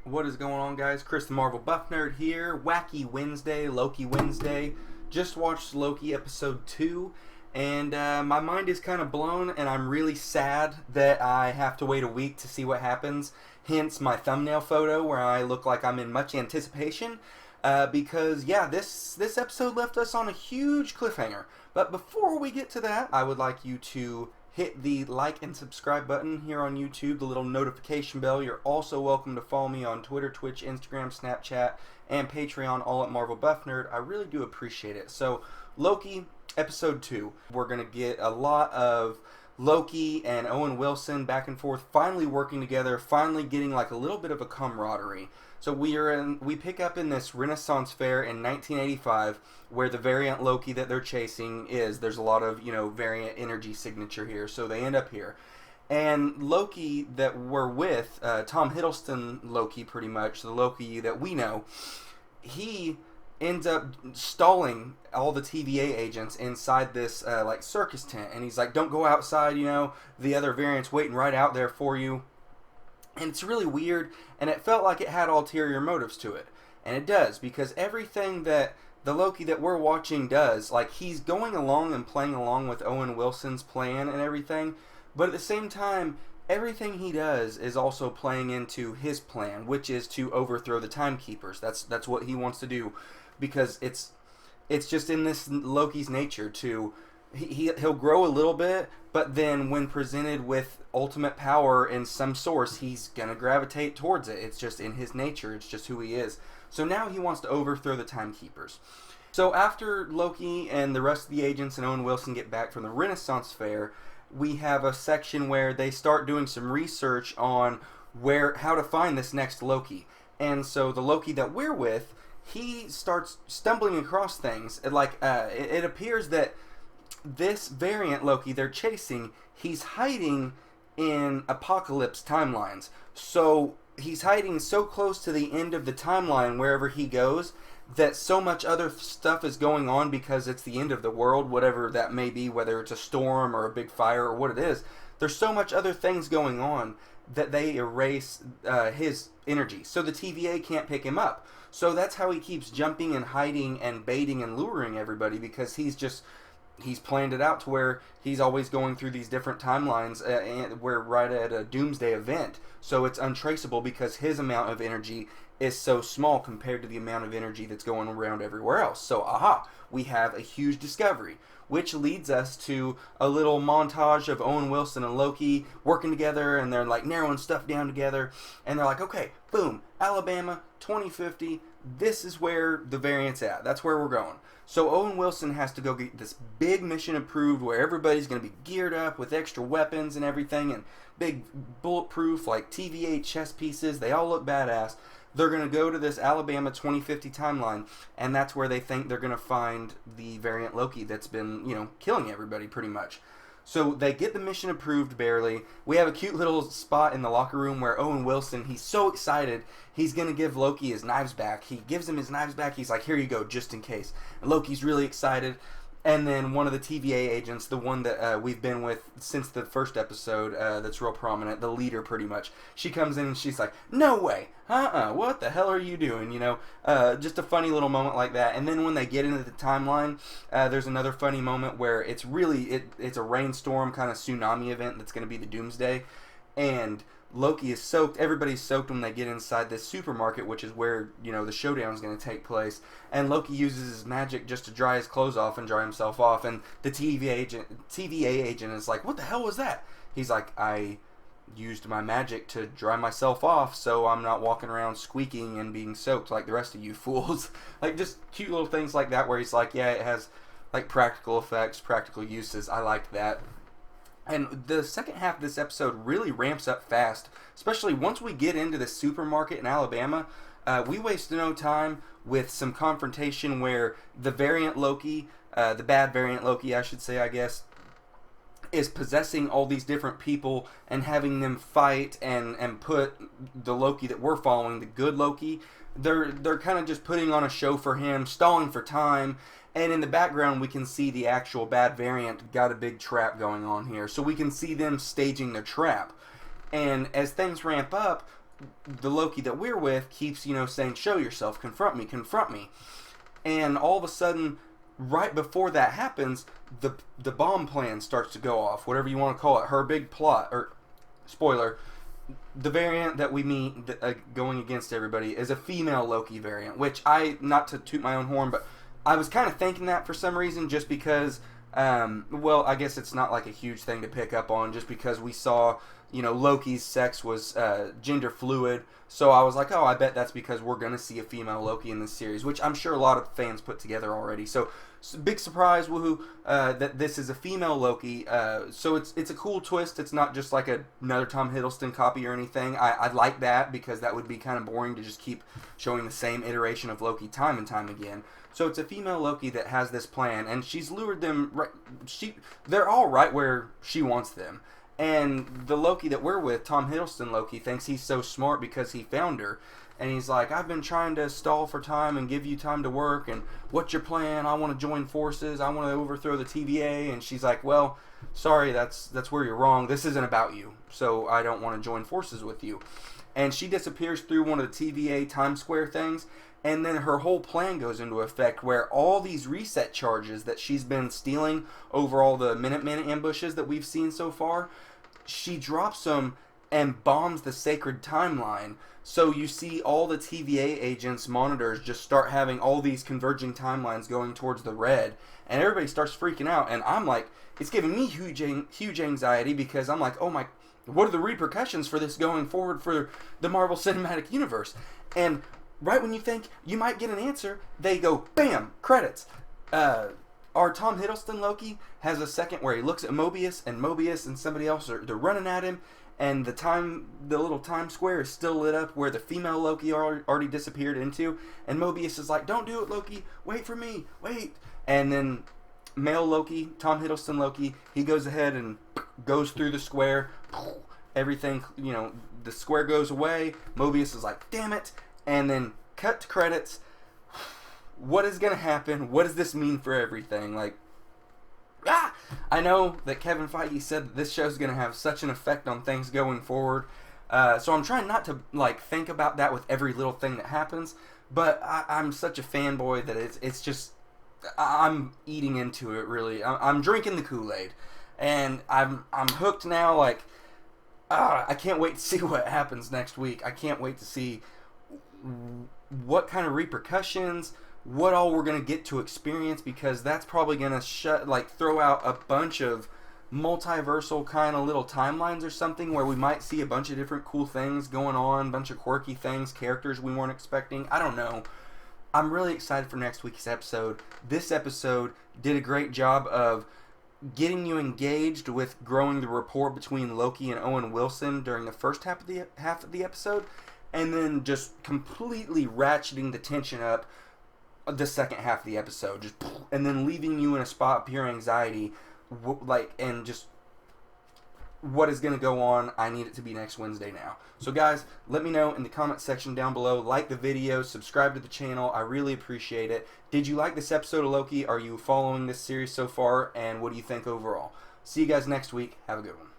What is going on, guys? Chris the Marvel Buff Nerd here. Wacky Wednesday, Loki Wednesday. Just watched Loki episode 2, and my mind is kind of blown, and I'm really sad that I have to wait a week to see what happens. Hence my thumbnail photo where I look like I'm in much anticipation. Because, yeah, this episode left us on a huge cliffhanger. But before we get to that, I would like you to hit the like and subscribe button here on YouTube, the little notification bell. You're also welcome to follow me on Twitter, Twitch, Instagram, Snapchat, and Patreon, all at Marvel Buff Nerd. I really do appreciate it. So, Loki, episode 2. We're going to get a lot of Loki and Owen Wilson back and forth, finally working together, finally getting like a little bit of a camaraderie. So we pick up in this Renaissance fair in 1985, where the variant Loki that they're chasing is. There's a lot of, variant energy signature here, so they end up here. And Loki that we're with, Tom Hiddleston Loki pretty much, the Loki that we know, he ends up stalling all the TVA agents inside this circus tent. And he's like, don't go outside, the other variant's waiting right out there for you. And it's really weird, and it felt like it had ulterior motives to it. And it does, because everything that the Loki that we're watching does, like, he's going along and playing along with Owen Wilson's plan and everything, but at the same time, everything he does is also playing into his plan, which is to overthrow the Timekeepers. That's what he wants to do, because it's just in this Loki's nature to... He'll grow a little bit, but then when presented with ultimate power in some source, he's going to gravitate towards it. It's just in his nature. It's just who he is. So now he wants to overthrow the Timekeepers. So after Loki and the rest of the agents and Owen Wilson get back from the Renaissance Fair, we have a section where they start doing some research on how to find this next Loki. And so the Loki that we're with, he starts stumbling across things. It appears that this variant Loki they're chasing, he's hiding in apocalypse timelines. So he's hiding so close to the end of the timeline wherever he goes that so much other stuff is going on because it's the end of the world, whatever that may be, whether it's a storm or a big fire or what it is. There's so much other things going on that they erase his energy. So the TVA can't pick him up. So that's how he keeps jumping and hiding and baiting and luring everybody, because he's planned it out to where he's always going through these different timelines and we're right at a doomsday event. So it's untraceable because his amount of energy is so small compared to the amount of energy that's going around everywhere else. So, we have a huge discovery, which leads us to a little montage of Owen Wilson and Loki working together, and they're like narrowing stuff down together, and they're like, okay, boom, Alabama, 2050, this is where the variant's at. That's where we're going. So Owen Wilson has to go get this big mission approved where everybody's going to be geared up with extra weapons and everything, and big bulletproof, like TVA chess pieces. They all look badass. They're going to go to this Alabama 2050 timeline, and that's where they think they're going to find the variant Loki that's been, killing everybody pretty much. So they get the mission approved barely. We have a cute little spot in the locker room where Owen Wilson, he's so excited, he's going to give Loki his knives back. He gives him his knives back. He's like, here you go, just in case. And Loki's really excited. And then one of the TVA agents, the one that we've been with since the first episode, that's real prominent, the leader pretty much, she comes in and she's like, no way, what the hell are you doing, just a funny little moment like that. And then when they get into the timeline, there's another funny moment where it's a rainstorm kind of tsunami event that's going to be the doomsday, and Loki is soaked. Everybody's soaked when they get inside this supermarket, which is where, the showdown is going to take place. And Loki uses his magic just to dry his clothes off and dry himself off. And the TVA agent is like, what the hell was that? He's like, I used my magic to dry myself off so I'm not walking around squeaking and being soaked like the rest of you fools. Like, just cute little things like that where he's like, yeah, it has, like, practical effects, practical uses. I like that. And the second half of this episode really ramps up fast, especially once we get into the supermarket in Alabama. We waste no time with some confrontation where the variant Loki, the bad variant Loki, I should say, I guess, is possessing all these different people and having them fight and put the Loki that we're following, the good Loki, they're kind of just putting on a show for him, stalling for time. And in the background, we can see the actual bad variant got a big trap going on here. So we can see them staging their trap. And as things ramp up, the Loki that we're with keeps, saying, show yourself, confront me, confront me. And all of a sudden, right before that happens, the bomb plan starts to go off, whatever you want to call it. Her big plot, or spoiler, the variant that we meet going against everybody is a female Loki variant, which not to toot my own horn, but I was kind of thinking that for some reason, just because, well, I guess it's not like a huge thing to pick up on, just because we saw, Loki's sex was gender fluid. So I was like, oh, I bet that's because we're going to see a female Loki in this series, which I'm sure a lot of fans put together already. So big surprise, woohoo, that this is a female Loki. So it's a cool twist. It's not just like another Tom Hiddleston copy or anything. I like that, because that would be kind of boring to just keep showing the same iteration of Loki time and time again. So it's a female Loki that has this plan, and she's lured them right. They're all right where she wants them. And the Loki that we're with, Tom Hiddleston Loki, thinks he's so smart because he found her. And he's like, I've been trying to stall for time and give you time to work, and what's your plan? I want to join forces. I want to overthrow the TVA. And she's like, well, sorry, that's where you're wrong. This isn't about you, so I don't want to join forces with you. And she disappears through one of the TVA Times Square things, and then her whole plan goes into effect, where all these reset charges that she's been stealing over all the Minutemen ambushes that we've seen so far, she drops them and bombs the sacred timeline. So you see all the TVA agents' monitors just start having all these converging timelines going towards the red, and everybody starts freaking out. And I'm like, it's giving me huge anxiety, because I'm like, oh my, what are the repercussions for this going forward for the Marvel Cinematic Universe? And right when you think you might get an answer, they go, bam, credits. Our Tom Hiddleston Loki has a second where he looks at Mobius and somebody else, they're running at him, and the little Times Square is still lit up where the female Loki already disappeared into, and Mobius is like, don't do it, Loki, wait for me, wait. And then male Loki, Tom Hiddleston Loki, he goes ahead and goes through the square, everything, the square goes away, Mobius is like, damn it, and then cut to credits. What is going to happen? What does this mean for everything? I know that Kevin Feige said that this show is going to have such an effect on things going forward. So I'm trying not to think about that with every little thing that happens. But I'm such a fanboy that it's just, I'm eating into it, really. I'm drinking the Kool-Aid. And I'm hooked now. I can't wait to see what happens next week. I can't wait to see what kind of repercussions, what all we're going to get to experience, because that's probably going to throw out a bunch of multiversal kind of little timelines or something, where we might see a bunch of different cool things going on, a bunch of quirky things, characters we weren't expecting. I don't know. I'm really excited for next week's episode. This episode did a great job of getting you engaged with growing the rapport between Loki and Owen Wilson during the first half of the episode, and then just completely ratcheting the tension up the second half of the episode, and then leaving you in a spot of pure anxiety, and just what is going to go on. I need it to be next Wednesday now. So guys, let me know in the comment section down below. Like the video, subscribe to the channel. I really appreciate it. Did you like this episode of Loki? Are you following this series so far? And what do you think overall? See you guys next week. Have a good one.